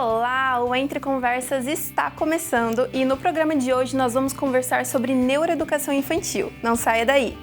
Olá, o Entre Conversas está começando e no programa de hoje nós vamos conversar sobre neuroeducação infantil. Não saia daí!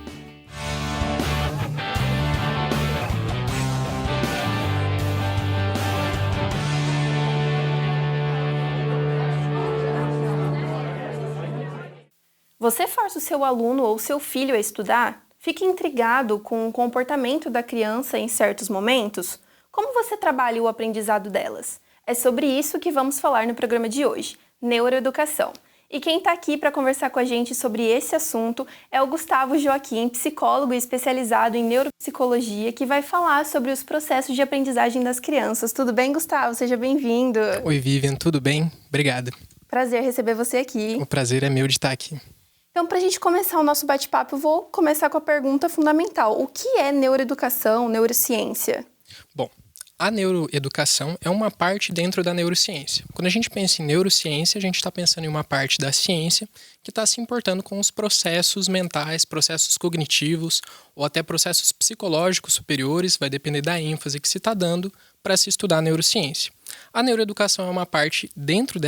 Você força o seu aluno ou seu filho a estudar? Fica intrigado com o comportamento da criança em certos momentos? Como você trabalha o aprendizado delas? É sobre isso que vamos falar no programa de hoje, neuroeducação. E quem está aqui para conversar com a gente sobre esse assunto é o Gustavo Joaquim, psicólogo especializado em neuropsicologia, que vai falar sobre os processos de aprendizagem das crianças. Tudo bem, Gustavo? Seja bem-vindo. Oi, Vivian. Tudo bem? Obrigado. Prazer receber você aqui. O prazer é meu de estar aqui. Então, para a gente começar o nosso bate-papo, eu vou começar com a pergunta fundamental. O que é neuroeducação, neurociência? Bom, a neuroeducação é uma parte dentro da neurociência. Quando a gente pensa em neurociência, a gente está pensando em uma parte da ciência que está se importando com os processos mentais, processos cognitivos ou até processos psicológicos superiores, vai depender da ênfase que se está dando para se estudar a neurociência. A neuroeducação é uma parte dentro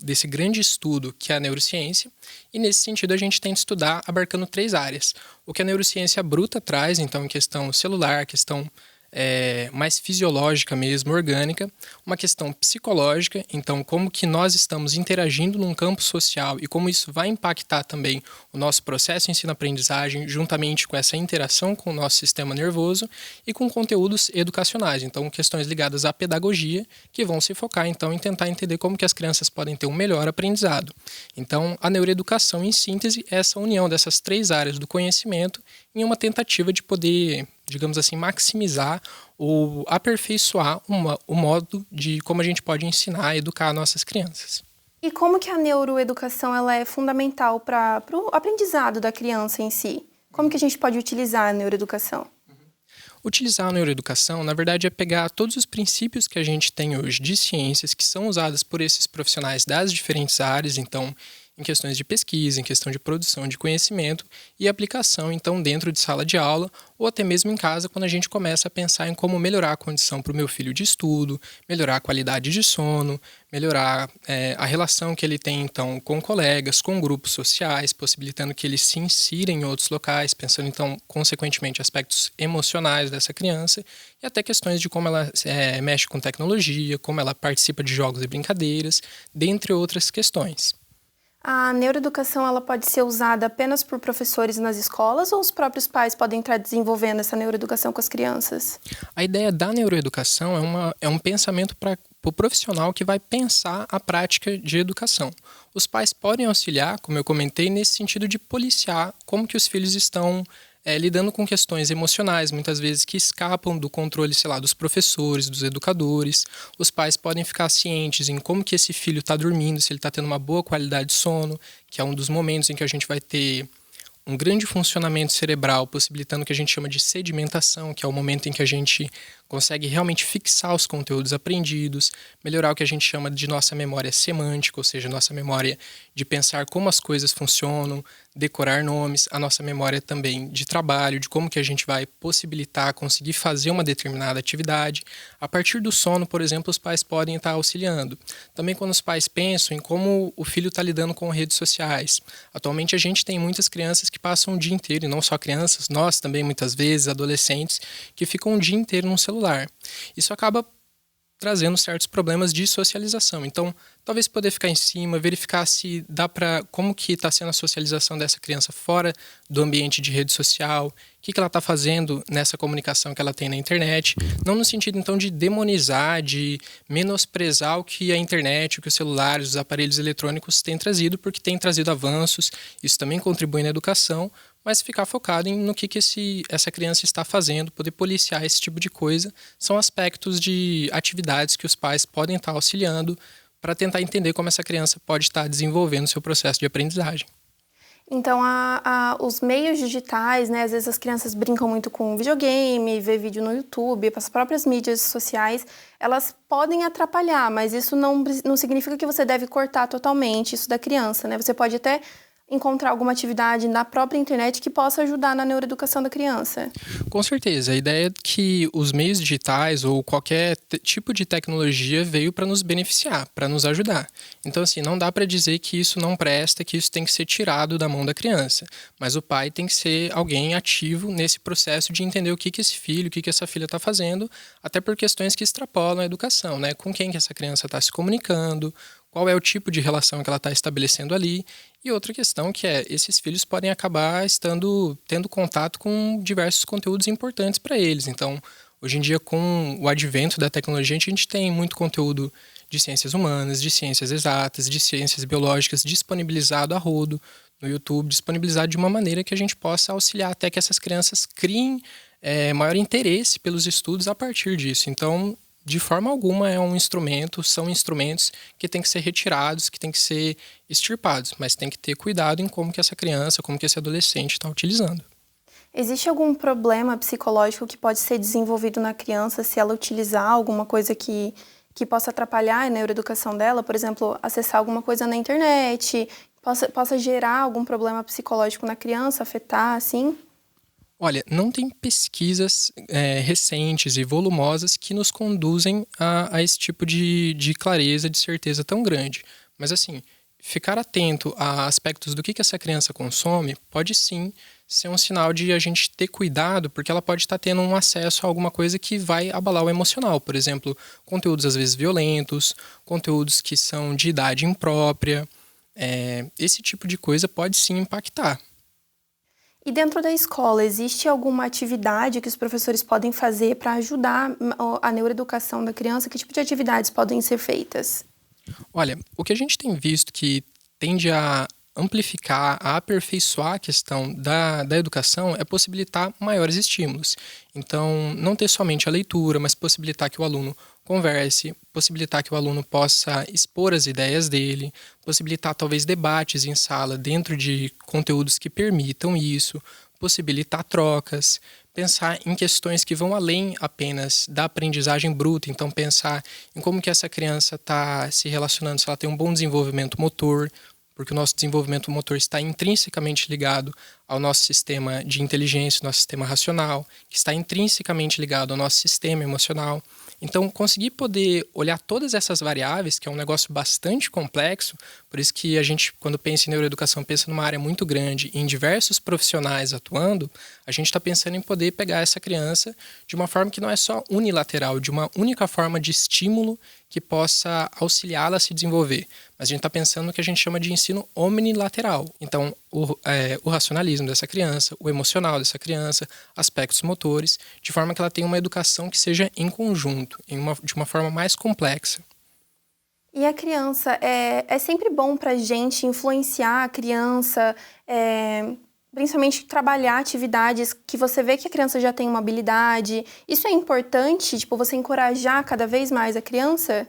desse grande estudo que é a neurociência, e nesse sentido a gente tem de estudar abarcando 3 áreas. O que a neurociência bruta traz, então, em questão celular, questão mais fisiológica mesmo, orgânica, uma questão psicológica, então como que nós estamos interagindo num campo social e como isso vai impactar também o nosso processo de ensino-aprendizagem juntamente com essa interação com o nosso sistema nervoso e com conteúdos educacionais, então questões ligadas à pedagogia que vão se focar então em tentar entender como que as crianças podem ter um melhor aprendizado. Então a neuroeducação em síntese é essa união dessas 3 áreas do conhecimento em uma tentativa de poder, digamos assim, maximizar ou aperfeiçoar o modo de como a gente pode ensinar e educar nossas crianças. E como que a neuroeducação ela é fundamental para o aprendizado da criança em si? Como que a gente pode utilizar a neuroeducação? Utilizar a neuroeducação, na verdade, é pegar todos os princípios que a gente tem hoje de ciências que são usadas por esses profissionais das diferentes áreas, então, em questões de pesquisa, em questão de produção de conhecimento e aplicação, então, dentro de sala de aula ou até mesmo em casa, quando a gente começa a pensar em como melhorar a condição para o meu filho de estudo, melhorar a qualidade de sono, melhorar a relação que ele tem, então, com colegas, com grupos sociais, possibilitando que ele se insira em outros locais, pensando, então, consequentemente, aspectos emocionais dessa criança e até questões de como ela mexe com tecnologia, como ela participa de jogos e brincadeiras, dentre outras questões. A neuroeducação ela pode ser usada apenas por professores nas escolas ou os próprios pais podem estar desenvolvendo essa neuroeducação com as crianças? A ideia da neuroeducação é um pensamento para o profissional que vai pensar a prática de educação. Os pais podem auxiliar, como eu comentei, nesse sentido de policiar como que os filhos estão lidando com questões emocionais, muitas vezes que escapam do controle, sei lá, dos professores, dos educadores. Os pais podem ficar cientes em como que esse filho está dormindo, se ele está tendo uma boa qualidade de sono, que é um dos momentos em que a gente vai ter um grande funcionamento cerebral, possibilitando o que a gente chama de sedimentação, que é o momento em que a gente consegue realmente fixar os conteúdos aprendidos, melhorar o que a gente chama de nossa memória semântica, ou seja, nossa memória de pensar como as coisas funcionam, decorar nomes, a nossa memória também de trabalho, de como que a gente vai possibilitar conseguir fazer uma determinada atividade. A partir do sono, por exemplo, os pais podem estar auxiliando. Também quando os pais pensam em como o filho está lidando com redes sociais. Atualmente a gente tem muitas crianças que passam o dia inteiro, e não só crianças, nós também muitas vezes, adolescentes, que ficam o dia inteiro no celular. Isso acaba trazendo certos problemas de socialização. Então, talvez poder ficar em cima, verificar se dá para como que está sendo a socialização dessa criança fora do ambiente de rede social, o que ela está fazendo nessa comunicação que ela tem na internet, não no sentido então de demonizar, de menosprezar o que a internet, o que os celulares, os aparelhos eletrônicos têm trazido, porque têm trazido avanços, isso também contribui na educação, mas ficar focado no que essa criança está fazendo, poder policiar esse tipo de coisa, são aspectos de atividades que os pais podem estar auxiliando para tentar entender como essa criança pode estar desenvolvendo seu processo de aprendizagem. Então, os meios digitais, né, às vezes as crianças brincam muito com videogame, vê vídeo no YouTube, as próprias mídias sociais, elas podem atrapalhar, mas isso não significa que você deve cortar totalmente isso da criança, né? Você pode até encontrar alguma atividade na própria internet que possa ajudar na neuroeducação da criança? Com certeza. A ideia é que os meios digitais ou qualquer tipo de tecnologia veio para nos beneficiar, para nos ajudar. Então, assim, não dá para dizer que isso não presta, que isso tem que ser tirado da mão da criança. Mas o pai tem que ser alguém ativo nesse processo de entender o que esse filho, o que essa filha está fazendo, até por questões que extrapolam a educação, né? Com quem que essa criança está se comunicando, qual é o tipo de relação que ela está estabelecendo ali. E outra questão que é, esses filhos podem acabar tendo contato com diversos conteúdos importantes para eles. Então, hoje em dia, com o advento da tecnologia, a gente tem muito conteúdo de ciências humanas, de ciências exatas, de ciências biológicas disponibilizado a rodo no YouTube, disponibilizado de uma maneira que a gente possa auxiliar até que essas crianças criem maior interesse pelos estudos a partir disso. Então, de forma alguma são instrumentos que têm que ser retirados, que têm que ser extirpados, mas tem que ter cuidado em como que essa criança, como que esse adolescente está utilizando. Existe algum problema psicológico que pode ser desenvolvido na criança se ela utilizar alguma coisa que possa atrapalhar a neuroeducação dela? Por exemplo, acessar alguma coisa na internet, possa gerar algum problema psicológico na criança, afetar, assim? Olha, não tem pesquisas recentes e volumosas que nos conduzem a esse tipo de clareza, de certeza tão grande. Mas, assim, ficar atento a aspectos do que essa criança consome pode sim ser um sinal de a gente ter cuidado, porque ela pode estar tendo um acesso a alguma coisa que vai abalar o emocional. Por exemplo, conteúdos às vezes violentos, conteúdos que são de idade imprópria. Esse tipo de coisa pode sim impactar. E dentro da escola, existe alguma atividade que os professores podem fazer para ajudar a neuroeducação da criança? Que tipo de atividades podem ser feitas? Olha, o que a gente tem visto que tende a amplificar, a aperfeiçoar a questão da educação é possibilitar maiores estímulos. Então, não ter somente a leitura, mas possibilitar que o aluno converse, possibilitar que o aluno possa expor as ideias dele, possibilitar talvez debates em sala dentro de conteúdos que permitam isso, possibilitar trocas, pensar em questões que vão além apenas da aprendizagem bruta, então pensar em como que essa criança está se relacionando, se ela tem um bom desenvolvimento motor, porque o nosso desenvolvimento motor está intrinsecamente ligado ao nosso sistema de inteligência, nosso sistema racional, que está intrinsecamente ligado ao nosso sistema emocional. Então, conseguir poder olhar todas essas variáveis, que é um negócio bastante complexo, por isso que a gente, quando pensa em neuroeducação, pensa numa área muito grande, em diversos profissionais atuando, a gente está pensando em poder pegar essa criança de uma forma que não é só unilateral, de uma única forma de estímulo que possa auxiliá-la a se desenvolver. Mas a gente está pensando no que a gente chama de ensino omnilateral. Então, o racionalismo dessa criança, o emocional dessa criança, aspectos motores, de forma que ela tenha uma educação que seja em conjunto, de uma forma mais complexa. E a criança, é sempre bom para a gente influenciar a criança, principalmente trabalhar atividades que você vê que a criança já tem uma habilidade. Isso é importante, tipo, você encorajar cada vez mais a criança?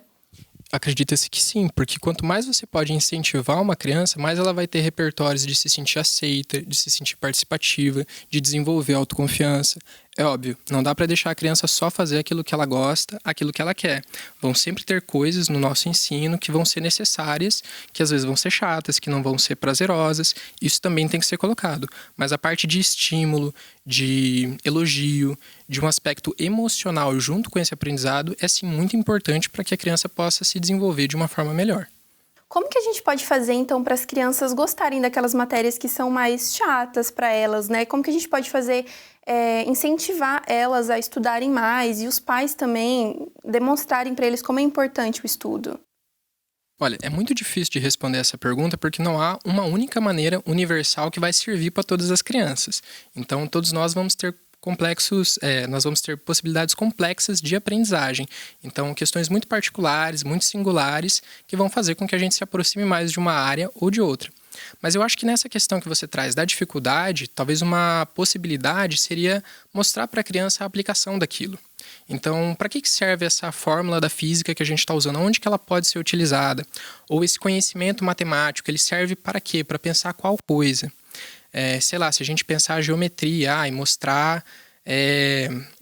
Acredita-se que sim, porque quanto mais você pode incentivar uma criança, mais ela vai ter repertórios de se sentir aceita, de se sentir participativa, de desenvolver autoconfiança. É óbvio, não dá para deixar a criança só fazer aquilo que ela gosta, aquilo que ela quer. Vão sempre ter coisas no nosso ensino que vão ser necessárias, que às vezes vão ser chatas, que não vão ser prazerosas. Isso também tem que ser colocado. Mas a parte de estímulo, de elogio, de um aspecto emocional junto com esse aprendizado é sim muito importante para que a criança possa se desenvolver de uma forma melhor. Como que a gente pode fazer, então, para as crianças gostarem daquelas matérias que são mais chatas para elas, né? Como que a gente pode fazer, incentivar elas a estudarem mais e os pais também demonstrarem para eles como é importante o estudo? Olha, é muito difícil de responder essa pergunta porque não há uma única maneira universal que vai servir para todas as crianças. Então, todos nós vamos ter nós vamos ter possibilidades complexas de aprendizagem. Então, questões muito particulares, muito singulares, que vão fazer com que a gente se aproxime mais de uma área ou de outra. Mas eu acho que nessa questão que você traz da dificuldade, talvez uma possibilidade seria mostrar para a criança a aplicação daquilo. Então, para que serve essa fórmula da física que a gente está usando? Onde que ela pode ser utilizada? Ou esse conhecimento matemático, ele serve para quê? Para pensar qual coisa? Sei lá, se a gente pensar a geometria e mostrar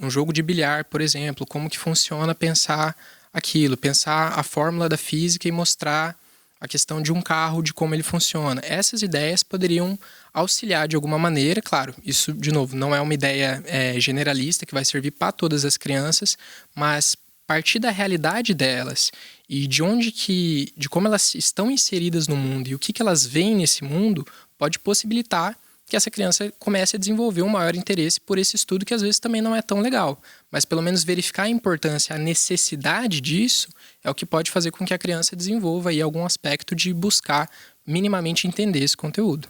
um jogo de bilhar, por exemplo, como que funciona pensar aquilo, pensar a fórmula da física e mostrar a questão de um carro, de como ele funciona. Essas ideias poderiam auxiliar de alguma maneira, claro, isso, de novo, não é uma ideia generalista que vai servir para todas as crianças, mas partir da realidade delas e de como elas estão inseridas no mundo e o que elas veem nesse mundo pode possibilitar que essa criança comece a desenvolver um maior interesse por esse estudo que às vezes também não é tão legal. Mas pelo menos verificar a importância, a necessidade disso é o que pode fazer com que a criança desenvolva aí algum aspecto de buscar minimamente entender esse conteúdo.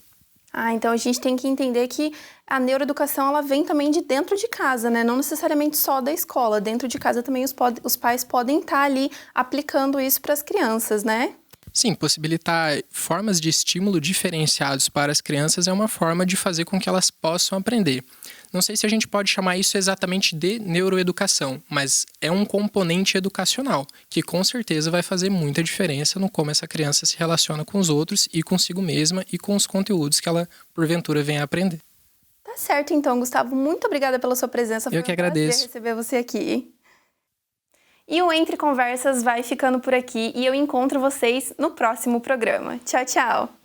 Então a gente tem que entender que a neuroeducação ela vem também de dentro de casa, né? Não necessariamente só da escola. Dentro de casa também os pais podem estar ali aplicando isso para as crianças, né? Sim, possibilitar formas de estímulo diferenciados para as crianças é uma forma de fazer com que elas possam aprender. Não sei se a gente pode chamar isso exatamente de neuroeducação, mas é um componente educacional, que com certeza vai fazer muita diferença no como essa criança se relaciona com os outros e consigo mesma e com os conteúdos que ela, porventura, venha a aprender. Tá certo, então, Gustavo. Muito obrigada pela sua presença. Eu que agradeço. Foi um prazer receber você aqui. E o Entre Conversas vai ficando por aqui e eu encontro vocês no próximo programa. Tchau, tchau!